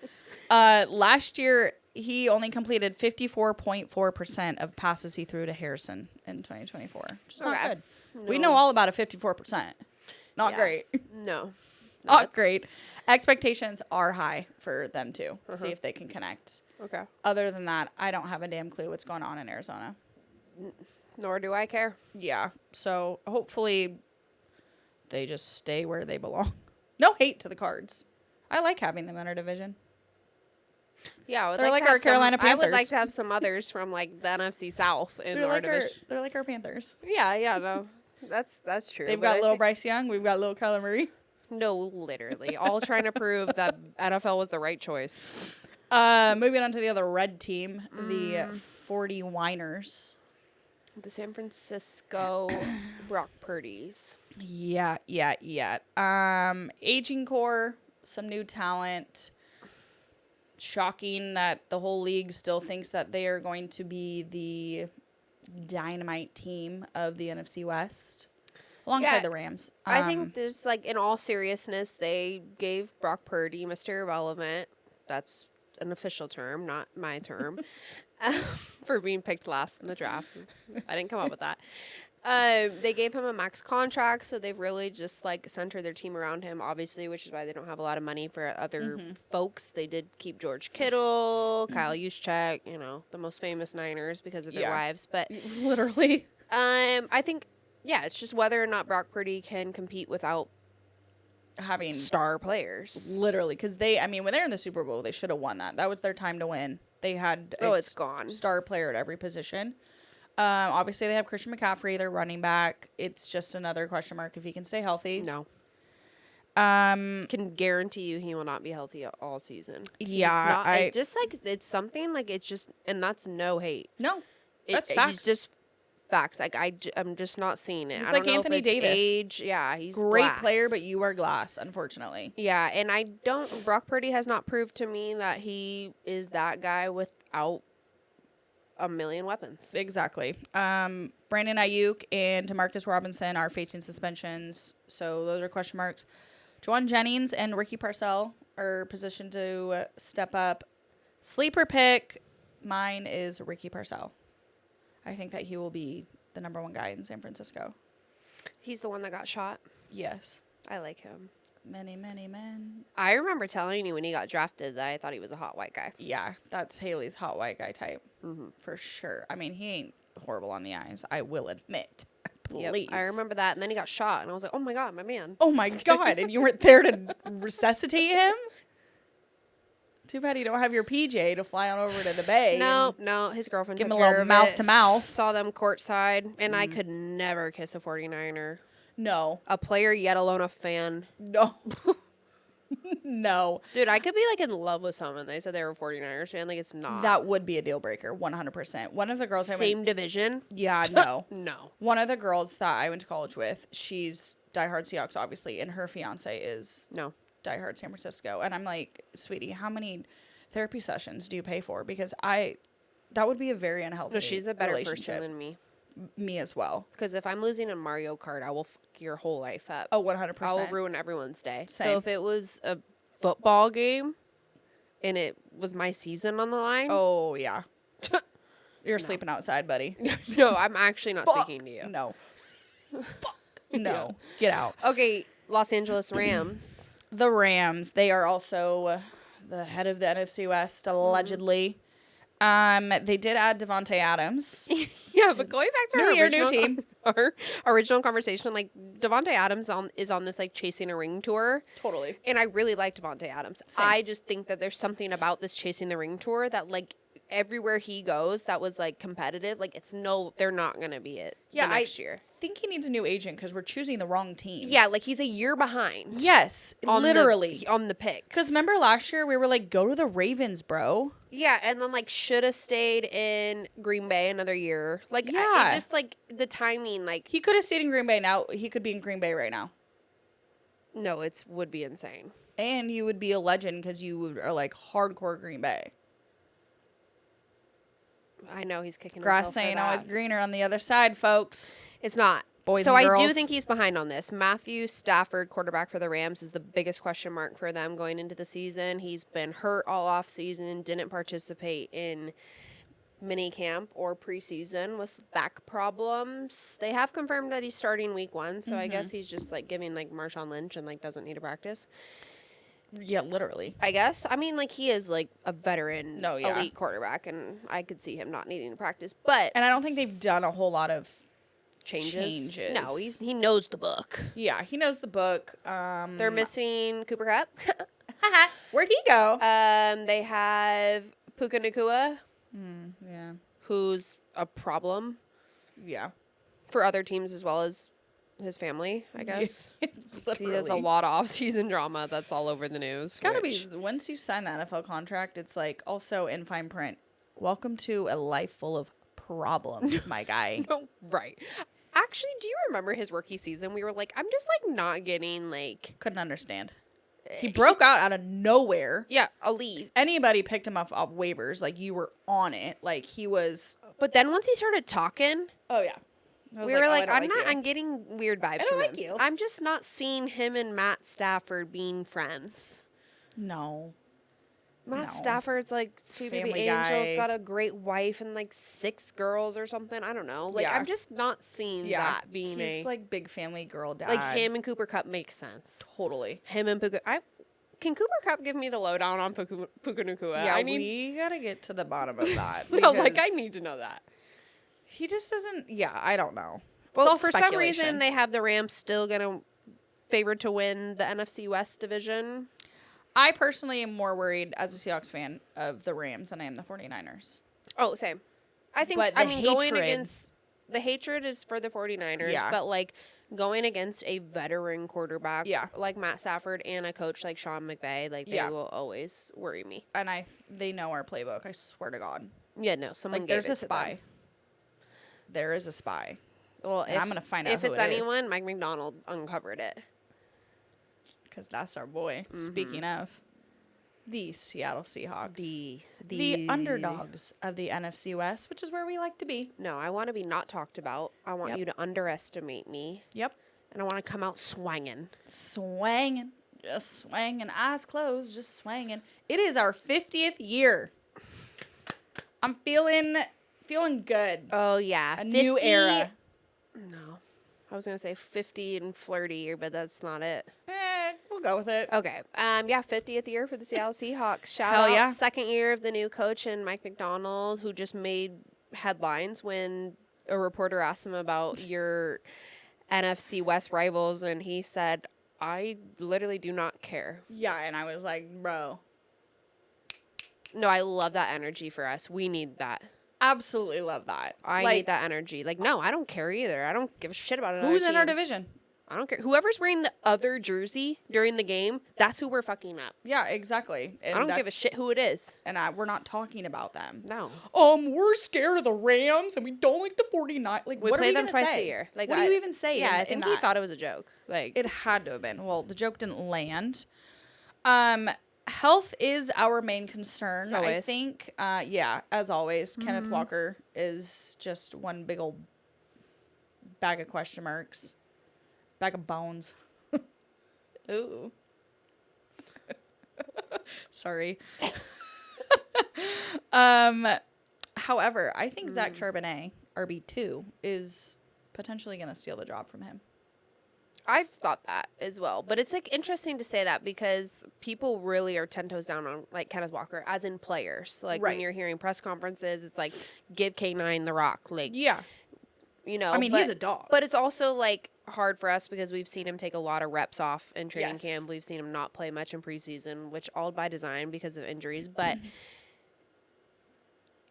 Last year, he only completed 54.4% of passes he threw to Harrison in 2024, which is not Okay. good. We know all about a 54%. Not Yeah. great. No. Not great. Expectations are high for them too. See if they can connect. Okay. Other than that, I don't have a damn clue what's going on in Arizona. Nor do I care. Yeah. So hopefully they just stay where they belong. No hate to the Cards. I like having them in our division. Yeah, I would They're like like to our have some- Carolina I would like Panthers. to have some others from the NFC South in our division. They're like our Panthers. Yeah, no, that's true. They've but got I little think- Bryce Young. We've got little Kyler Murray. No, literally, all trying to prove that NFL was the right choice. Moving on to the other red team, the 49ers. The San Francisco Brock Purdy's. Yeah. Aging core, some new talent. Shocking that the whole league still thinks that they are going to be the dynamite team of the NFC West alongside Yeah, the Rams. I think there's in all seriousness, they gave Brock Purdy Mr. Irrelevant. That's an official term, not my term, for being picked last in the draft. I didn't come up with that. They gave him a max contract, so they've really just centered their team around him, obviously, which is why they don't have a lot of money for other folks. They did keep George Kittle, Kyle Juszczyk, the most famous Niners because of their Yeah. wives. But literally. I think, it's just whether or not Brock Purdy can compete without Having star players. literally, because when they're in the Super Bowl, they should have won that. That was their time to win. They had It's gone. star player at every position. Obviously, they have Christian McCaffrey, their running back. It's just another question mark if he can stay healthy. No. Can guarantee you he will not be healthy all season. Yeah, It's something it's just, and that's no hate. No, that's It's facts. just facts. I'm just not seeing it. He's I like don't know Anthony if it's Davis. age. Yeah, he's Great glass. player, but you are glass, unfortunately. Yeah, and Brock Purdy has not proved to me that he is that guy without a million weapons. Exactly. Brandon Ayuk and Demarcus Robinson are facing suspensions, so those are question marks. Juwan Jennings and Ricky Parcell are positioned to step up. Sleeper pick, mine is Ricky Parcell. I think that he will be the number one guy in San Francisco. He's the one that got shot. Yes. I like him. Many, many men. I remember telling you when he got drafted that I thought he was a hot white guy. Yeah, that's Haley's hot white guy type. For sure. He ain't horrible on the eyes, I will admit. Yep, Please. I remember that, and then he got shot, and I was like, "Oh my god, my man!" Oh my God, and you weren't there to resuscitate him? Too bad you don't have your PJ to fly on over to the bay. No, his girlfriend Give took him a little care of mouth it, to mouth. Saw them courtside, and I could never kiss a 49er, No. a player, yet alone a fan. No. No. Dude, I could be in love with someone. They said they were a 49ers fan. It's not. That would be a deal breaker, 100%. One of the girls I went... Same division? Yeah, no. No. One of the girls that I went to college with, she's diehard Seahawks, obviously, and her fiance is No. diehard San Francisco. And I'm like, sweetie, how many therapy sessions do you pay for? Because that would be a very unhealthy No, she's a better relationship. person than me. Me as well. Because if I'm losing a Mario Kart, I will fuck your whole life up. Oh, 100%. I will ruin everyone's day. Same. So if it was a football game and it was my season on the line, Oh, yeah. You're sleeping outside, buddy. no, I'm actually not speaking to you. No. Fuck. No. Get out. Okay, Los Angeles Rams. The Rams, they are also the head of the NFC West, allegedly. They did add Devontae Adams. Yeah, but going back to New our year, original, new team. Our original conversation, like Devontae Adams is on this like chasing a ring tour. Totally. And I really like Devontae Adams. Same. I just think that there's something about this chasing the ring tour that like everywhere he goes that was like competitive. Like they're not gonna be it next year. I think he needs a new agent because we're choosing the wrong teams. Yeah, like he's a year behind. Yes, on literally. on the picks. Because remember last year we were like, go to the Ravens, bro. Yeah, and then like should have stayed in Green Bay another year. Like Yeah. it just like the timing. Like He could have stayed in Green Bay now. He could be in Green Bay right now. no, would be insane. And you would be a legend because are like hardcore Green Bay. I know he's kicking Grass himself for ain't that. always greener on the other side, folks. It's not. Boys so and I do girls. think he's behind on this. Matthew Stafford, quarterback for the Rams, is the biggest question mark for them going into the season. He's been hurt all off season, didn't participate in mini camp or preseason with back problems. They have confirmed that he's starting week 1, so I guess he's just like giving like Marshawn Lynch and like doesn't need to practice. Yeah, literally. I guess. I mean, like he is like a veteran, No, yeah. elite quarterback, and I could see him not needing to practice. But And I don't think they've done a whole lot of changes. changes. No, he knows the book. Yeah, he knows the book. They're missing Cooper Kupp. Where'd he go? They have Puka Nakua, Yeah. who's a problem Yeah. for other teams as well as his family, I guess. He has a lot of off-season drama that's all over the news. Gotta which- be, once you sign the NFL contract, it's like also in fine print. Welcome to a life full of problems, my guy. No, right. Actually, do you remember his rookie season? We were like, I'm just like not getting like, Couldn't understand. He broke out of nowhere. yeah, elite. Anybody picked him up off waivers, like you were on it. Like he was. But then once he started talking, Oh yeah. I was we were "Oh, I like, don't I'm not. you." I'm getting weird vibes don't from like him. you. I'm just not seeing him and Matt Stafford being friends. No. Matt No. Stafford's like sweet baby Family angel's guy. got a great wife and like 6 girls or something. I don't know. Like Yeah. I'm just not seeing Yeah. that being He's a like big family girl dad. like him and Cooper Kupp makes sense. Totally. Him and Puka. Can Cooper Kupp give me the lowdown on Puka Nakua? Yeah, I need. we gotta get to the bottom of that. No, like I because need to know that. He just doesn't. Yeah, I don't know. Well, all for some reason speculation. they have the Rams still gonna favored to win the NFC West division. I personally am more worried as a Seahawks fan of the Rams than I am the 49ers. Oh, same. I think. But I the mean, going hatred- against the hatred is for the 49ers, Yeah. but like going against a veteran quarterback, Yeah. like Matt Stafford and a coach like Sean McVay, like they Yeah. will always worry me. And they know our playbook. I swear to God. Yeah, no, someone Like gave there's it a to spy. them. There is a spy. Well, And I'm gonna find out if who it's it is. anyone. Mike McDonald uncovered it. Because that's our boy. Speaking of the Seattle Seahawks. The The underdogs of the NFC West, which is where we like to be. No, I want to be not talked about. I want Yep. you to underestimate me, Yep. and I want to come out swanging. Swanging. Just swanging. Eyes closed. Just swanging. It is our 50th year. I'm feeling good. Oh yeah, A new era. No, I was gonna say 50 and flirty, but that's not it. We'll go with it. Okay. Yeah, 50th year for the Seattle Seahawks. Shout Hell out yeah. second year of the new coach and Mike McDonald, who just made headlines when a reporter asked him about your NFC West rivals, and he said, "I literally do not care." Yeah, and I was like, bro, No, I love that energy for us. We need that. absolutely love that. I like, need that energy. Like, no, I don't care either. I don't give a shit about another Who's in our team. division? I don't care. Whoever's wearing the other jersey during the game, that's who we're fucking up. Yeah, exactly. And I don't give a that's- shit who it is. And we're not talking about them. No. We're scared of the Rams and we don't like the 49. Like, We what play are we them gonna twice say? a year. Like, what do you even say? Yeah, in, I think in he that? thought it was a joke. Like, It had to have been. Well, the joke didn't land. Health is our main concern, I Always. think. Yeah, as always, Kenneth Walker is just one big old bag of question marks. Bag of bones. Ooh. Sorry. However, I think Zach Charbonnet, RB2, is potentially going to steal the job from him. I've thought that as well, but it's like interesting to say that because people really are 10 toes down on like Kenneth Walker, as in players. Like Right. when you're hearing press conferences, it's like give K9 the rock, like Yeah. you know. I mean, he's a dog. but it's also like hard for us because we've seen him take a lot of reps off in training Yes. camp. We've seen him not play much in preseason, which all by design because of injuries. But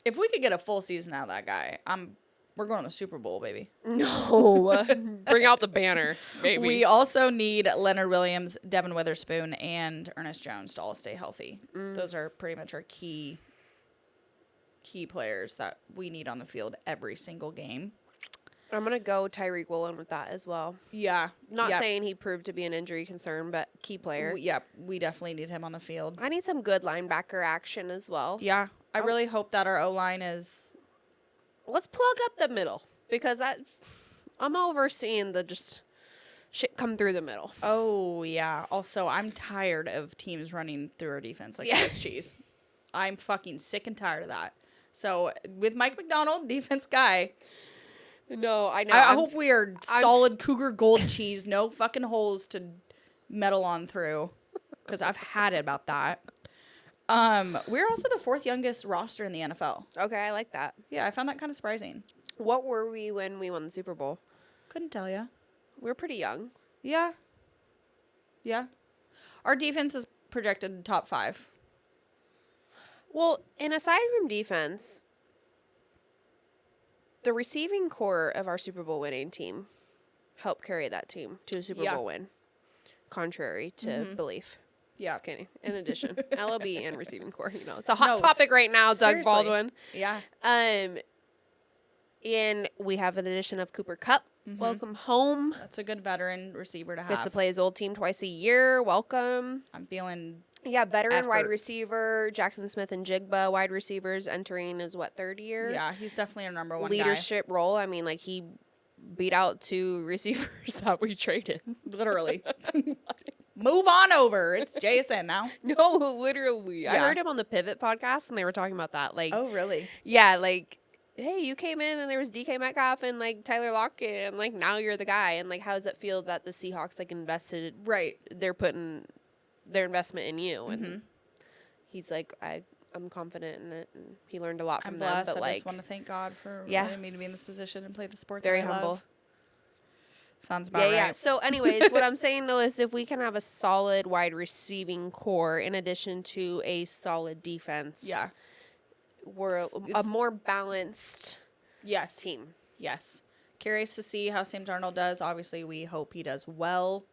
If we could get a full season out of that guy, we're going to the Super Bowl, baby. no, bring out the banner, baby. We also need Leonard Williams, Devin Witherspoon, and Ernest Jones to all stay healthy. Those are pretty much our key players that we need on the field every single game. I'm gonna go Tyreek Woolen with that as well. Yeah. Not Yep. saying he proved to be an injury concern, but key player. We definitely need him on the field. I need some good linebacker action as well. Yeah. I really hope that our O-line is... Let's plug up the middle because I'm over seeing the just shit come through the middle. Oh, yeah. Also, I'm tired of teams running through our defense like Swiss cheese. I'm fucking sick and tired of that. So, with Mike McDonald, defense guy, No, I know. I hope we are solid Cougar gold cheese, no fucking holes to metal on through, because I've had it about that. We're also the 4th youngest roster in the NFL. Okay, I like that. Yeah, I found that kind of surprising. What were we when we won the Super Bowl? Couldn't tell ya. We were pretty young. Yeah. Yeah. Our defense is projected top 5. Well, and aside from defense, the receiving core of our Super Bowl winning team helped carry that team to a Super Bowl win, contrary to belief. Yeah. Just kidding. In addition, LOB and receiving core, it's a hot No, topic right now, Doug seriously. Baldwin. Yeah. And we have an addition of Cooper Kupp. Welcome home. That's a good veteran receiver to have. Gets to play his old team twice a year. Welcome. I'm feeling... Yeah, veteran wide Effort. receiver, Jackson Smith and Jigba, wide receivers entering his, 3rd year? Yeah, he's definitely our number one Leadership role. I mean, like, he beat out 2 receivers that we traded. guy. Literally. Move on over. It's JSN now. No, literally. I Yeah. heard him on the Pivot podcast, and they were talking about that. Like, Oh, really? yeah, like, hey, you came in, and there was DK Metcalf and, like, Tyler Lockett, and, like, now you're the guy. And, like, how does it feel that the Seahawks, like, invested, Right. they're putting their investment in you? And he's like, I'm confident in it, and he learned a lot from I'm them. blessed. But, I like, just want to thank God for Yeah. letting me to be in this position and play the sport very that I humble. love. Sounds about Yeah, right. yeah. So, anyways, what I'm saying though is if we can have a solid wide receiving core in addition to a solid defense, Yeah. we're a It's- more balanced Yes. team. Yes. Curious to see how Sam Darnold does. Obviously, we hope he does well.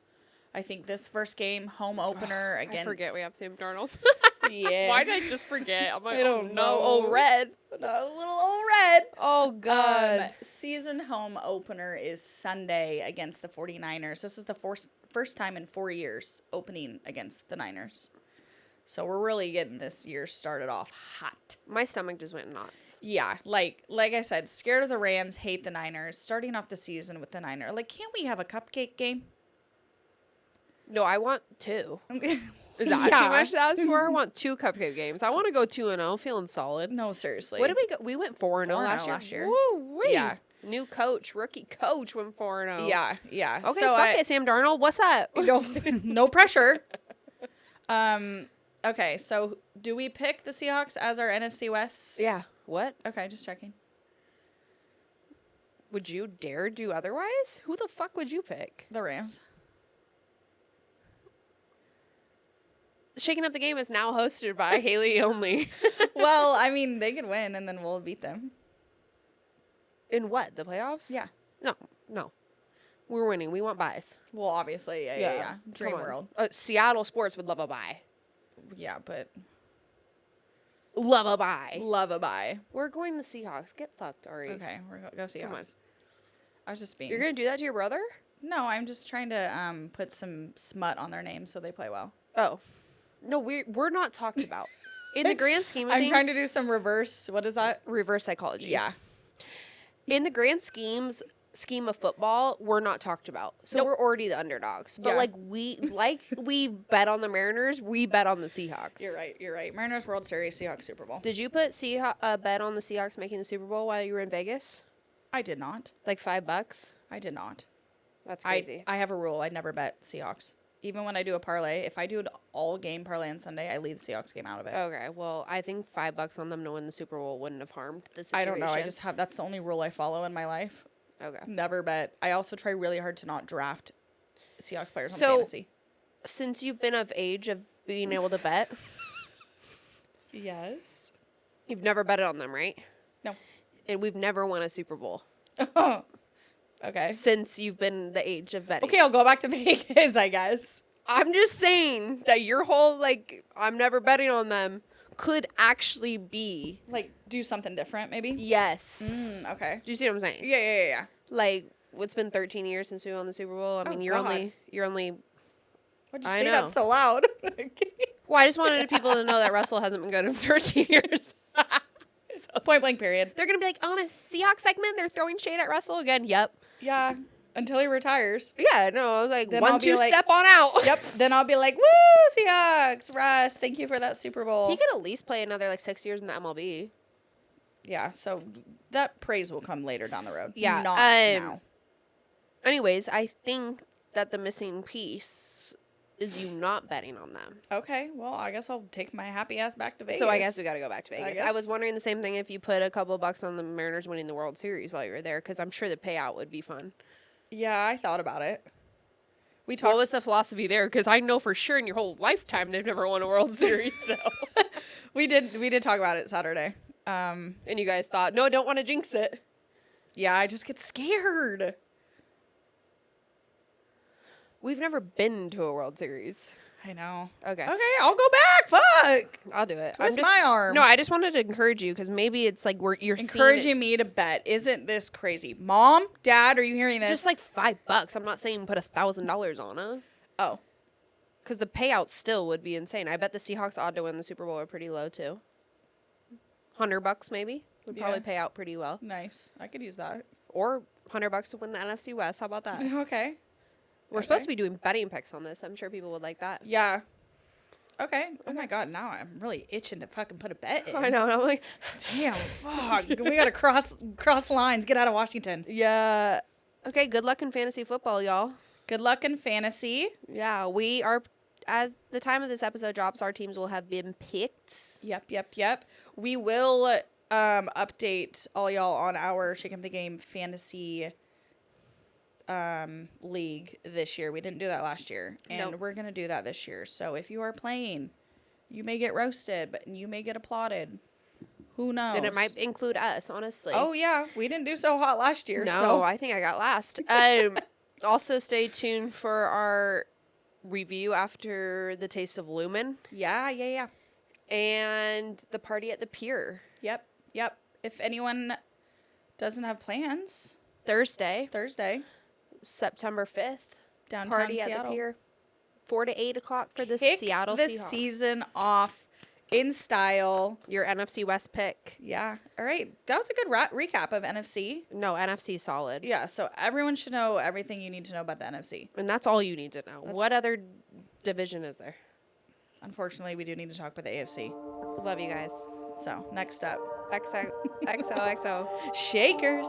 I think this first game, home opener against... I forget we have Sam Darnold. Yeah. Why did I just forget? I'm like, I don't know. Oh, red. No, little old red. Oh, God. Season home opener is Sunday against the 49ers. This is the first time in 4 years opening against the Niners. So we're really getting this year started off hot. My stomach just went nuts. Yeah, like I said, scared of the Rams, hate the Niners. Starting off the season with the Niners. Like, can't we have a cupcake game? No, I want 2. Is that Yeah. too much to ask for? I want 2 cupcake games. I want to go 2-0, feeling solid. No, seriously. What did we go? We went 4-0 4-0 last year. last year. Woo-wee. Yeah. New coach, rookie coach went 4-0. Yeah, yeah. Okay, so fuck it, Sam Darnold. What's up? No pressure. Okay, so do we pick the Seahawks as our NFC West? Yeah. What? Okay, just checking. Would you dare do otherwise? Who the fuck would you pick? The Rams. Shaking Up the Game is now hosted by Haley only. Well, I mean, they could win and then we'll beat them. In what? The playoffs? Yeah. No. We're winning. We want buys. Well, obviously, yeah. Dream Come on. world. Seattle sports would love a buy. Yeah, but Love a buy. love a bye. We're going the Seahawks. Get fucked, Ari. Okay, we're go Seahawks. Come on. I was just being. You're going to do that to your brother? No, I'm just trying to put some smut on their name so they play well. Oh. No, we're not talked about. In the grand scheme of I'm things, trying to do some reverse. What is that? reverse psychology. Yeah. In the grand scheme of football, we're not talked about. So Nope. we're already the underdogs. But Yeah. we bet on the Mariners, we bet on the Seahawks. You're right. You're right. Mariners World Series, Seahawks Super Bowl. Did you put bet on the Seahawks making the Super Bowl while you were in Vegas? I did not. Like $5? I did not. That's crazy. I have a rule. I never bet Seahawks. Even when I do a parlay, if I do an all game parlay on Sunday, I leave the Seahawks game out of it. Okay, well, I think $5 on them to win the Super Bowl wouldn't have harmed the I situation. don't know. I just have that's the only rule I follow in my life. Okay. Never bet. I also try really hard to not draft Seahawks players on So- fantasy. Since you've been of age of being able to bet, Yes. you've never betted on them, right? No. And we've never won a Super Bowl Okay. since you've been the age of betting. Okay, I'll go back to Vegas, I guess. I'm just saying that your whole, like, I'm never betting on them could actually be Like, do something different, maybe? yes. Okay. Do you see what I'm saying? Yeah. Like, it's been 13 years since we won the Super Bowl. I mean, you're God. only. Why'd you I say know. that so loud? Well, I just wanted people to know that Russell hasn't been good in 13 years. Point blank period. They're gonna be like, on a Seahawks segment, they're throwing shade at Russell again. Yep. Yeah, until he retires. Yeah, no, I was like, Then I'll 1, be 2, like- step on out. Yep. Then I'll be like, woo, Seahawks, Russ, thank you for that Super Bowl. He could at least play another like 6 years in the MLB. Yeah, so that praise will come later down the road. Yeah, Not now. Anyways, I think that the missing piece is you not betting on them. Okay, well, I guess I'll take my happy ass back to Vegas. So I guess we got to go back to Vegas. I was guess. wondering the same thing if you put a couple bucks on the Mariners winning the World Series while you were there, because I'm sure the payout would be fun. Yeah, I thought about it. We What talked. was the philosophy there? Because I know for sure in your whole lifetime they've never won a World Series. So, we did talk about it Saturday. and you guys thought, no, don't want to jinx it. Yeah, I just get scared. We've never been to a World Series. I know. Okay. Okay, I'll go back. Fuck. I'll do it. Twist my arm. No, I just wanted to encourage you because maybe it's like you're Encouraging me to bet. Isn't this crazy? Mom, Dad, are you hearing this? just like $5. I'm not saying put $1,000 on it. Oh. Because the payout still would be insane. I bet the Seahawks odd to win the Super Bowl are pretty low too. $100 maybe would probably Yeah. pay out pretty well, Nice. I could use that. or $100 to win the NFC West. How about that? Okay. We're supposed to be doing betting picks on this. I'm sure people would like that. Yeah. Okay. Oh my God. Now I'm really itching to fucking put a bet in. I know. And I'm like, Damn. Fuck. We gotta cross lines. Get out of Washington. yeah. Okay. Good luck in fantasy football, y'all. Good luck in fantasy. Yeah, we are. At the time of this episode drops, our teams will have been picked. Yep. We will update all y'all on our Shake 'em the Game fantasy league this year. We didn't do that last year, and Nope. we're gonna do that this year. So if you are playing, you may get roasted, but you may get applauded. Who knows? And it might include us, honestly. Oh yeah, we didn't do so hot last year. no, so. I think I got last. Also, stay tuned for our review after the Taste of Lumen Yeah. and the party at the pier Yep. If anyone doesn't have plans, Thursday, Thursday, September 5th. downtown Party Seattle. at the pier, 4 to 8 o'clock for the Kick Seattle the Seahawks. season off in style. Your NFC West pick. Yeah. All right. That was a good recap of NFC. No, NFC solid. Yeah. So everyone should know everything you need to know about the NFC. And that's all you need to know. What other division is there? Unfortunately, we do need to talk about the AFC. Love you guys. So next up, XOXO. Shakers.